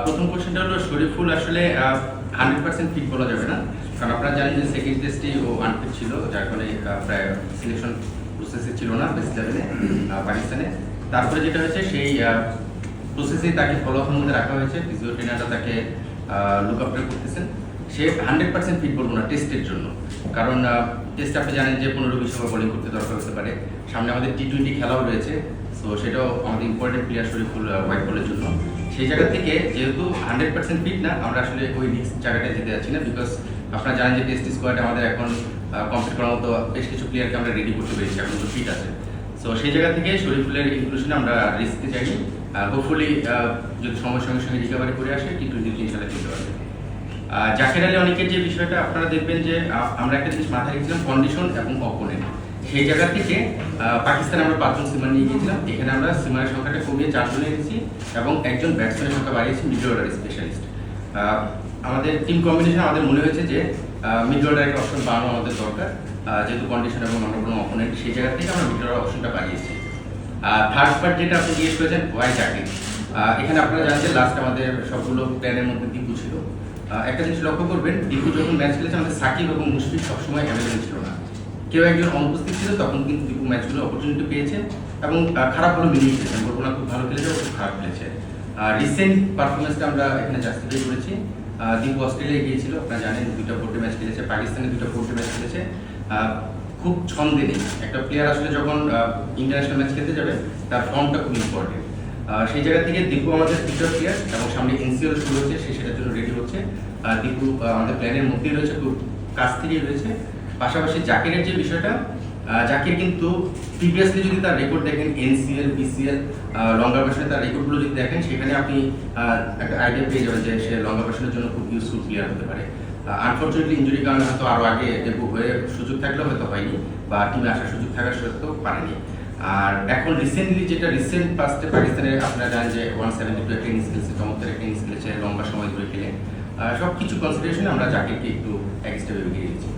প্রথম কোশ্চেনটা হলো শরীফুল আসলে 100% ফিট বলা যাবে না, কারণ আপনারা জানেন যে সেকেন্ড টেস্টে ও আনফিট ছিল, যার কারণে প্রায় সিলেকশন প্রসেসে ছিল না বেস্ট লেভেলে পাকিস্তানে। তারপরে যেটা হয়েছে সেই প্রসেসেই তাকে ফলো আপের মধ্যে রাখা হয়েছে, ফিজিও ট্রেনাররা তাকে লুক আফটার করতেছেন। সে 100% ফিট বলবো না টেস্টের জন্য, কারণ টেস্ট আপনি জানেন যে 15-20 ওভার বোলিং করতে দরকার হতে পারে, সামনে আমাদের টি20 খেলাও রয়েছে, সো সেটাও আমাদের ইম্পর্টেন্ট প্লেয়ার শরীফুল হোয়াইট বলের জন্য। সেই জায়গা থেকে যেহেতু 100% ফিট না, আমরা আসলে ওই রিস্ক জায়গাটায় যেতে যাচ্ছি না, বিকজ আপনারা জানেন যে টেস্ট স্কোয়াডে আমাদের এখন কমপ্লিট করার মতো বেশ কিছু প্লেয়ারকে আমরা রেডি করতে পেরেছি, এখন তো ফিট আছে। সো সেই জায়গা থেকে শরীফুলের ইনক্লুশনে আমরা রিস্ক দিতে চাইনি। হোপফুলি যদি সময়ের সঙ্গে সঙ্গে রিকভারি করে আসে টি20 ইনশাল্লাহ খেলতে পারবে। জাকের আলী অনেকের যে বিষয়টা আপনারা দেখবেন যে আমরা একটা জিনিস মাথায় রেখেছিলাম, কন্ডিশন এবং অপোনেন্ট। সেই জায়গা থেকে পাকিস্তানে আমরা 5 জন সিমার নিয়ে গিয়েছিলাম, এখানে আমরা সিমারের সংখ্যাটা কমিয়ে 4 জন এনেছি এবং একজন ব্যাটসম্যানের সংখ্যা বাড়িয়েছি, মিডল অর্ডার স্পেশালিস্ট। আমাদের টিম কম্বিনেশন আমাদের মনে হয়েছে যে মিডল অর্ডার একটা অপশন বাড়ানো আমাদের দরকার, যেহেতু কন্ডিশন এবং অন্য কোনো অপোনেন্ট, সেই জায়গা থেকে আমরা মিডল অর্ডার অপশনটা বাড়িয়েছি। থার্ড পার্ট যেটা আপনি জিজ্ঞেস করেছেন ওয়াই জাকির, এখানে আপনারা জানেন যে লাস্ট আমাদের সবগুলো প্ল্যানের মধ্যে দীপু ছিল। একটা জিনিস লক্ষ্য করবেন, দীপু যখন ম্যাচ খেলেছে আমাদের সাকিব এবং মুশফিক সবসময় অ্যাভেলেবেল ছিল না, কেউ একজন অনুপস্থিত ছিল, তখন কিন্তু দীপু ম্যাচগুলো অপরচুনিটি পেয়েছে এবং খারাপ হলো মিলিয়ে খেলেছে, বলবো না খুব ভালো খেলেছে, খুব খারাপ খেলেছে। রিসেন্ট পারফরমেন্সটা আমরা এখানে জাস্টিফাই করেছি। দীপু অস্ট্রেলিয়ায় গিয়েছিল, আপনারা জানেন 2টা4-ডে ম্যাচ খেলেছে, পাকিস্তানে 2টা 4-ডে ম্যাচ খেলেছে। খুব ছন্দে নেই, একটা প্লেয়ার আসলে যখন ইন্টারন্যাশনাল ম্যাচ খেলতে যাবে তার ফর্মটা খুব ইম্পর্টেন্ট। সেই জায়গা থেকে দীপু আমাদের ফিউচার প্লেয়ার এবং সামনে এনসিএল শুরু হচ্ছে, সে সেটার জন্য রেডি হচ্ছে। দীপু আমাদের প্ল্যানের মধ্যেই রয়েছে, খুব কাছ থেকেই রয়েছে। পাশাপাশি জাকিরের যে বিষয়টা, জাকির কিন্তু প্রিভিয়াসলি যদি তার রেকর্ড দেখেন, এনসিএল, পিসিএল, লঙ্গা ভার্সনে তার রেকর্ডগুলো যদি দেখেন, সেখানে আপনি একটা আইডিয়া পেয়ে যাবেন যে সে লঙ্গা ভার্সনের জন্য খুব ইউজফুল প্লেয়ার হতে পারে। আনফর্চুনেটলি ইঞ্জুরির কারণে হয়তো আরও আগে ডেবু হয়ে সুযোগ থাকলেও হয়তো হয়নি, বা টিমে আসার সুযোগ থাকার সত্ত্বেও পারেনি। আর এখন রিসেন্টলি যেটা রিসেন্ট ফার্স্টে পাকিস্তানের আপনারা জানেন যে 172 একটা ইনিংস খেলেছে, চমৎকার একটা ইনিংস খেলেছে, লম্বা সময় ধরে খেলে। সব কিছু কনসিডারেশনে আমরা জাকিরকে একটু এক স্টেপে এগিয়ে দিয়েছি।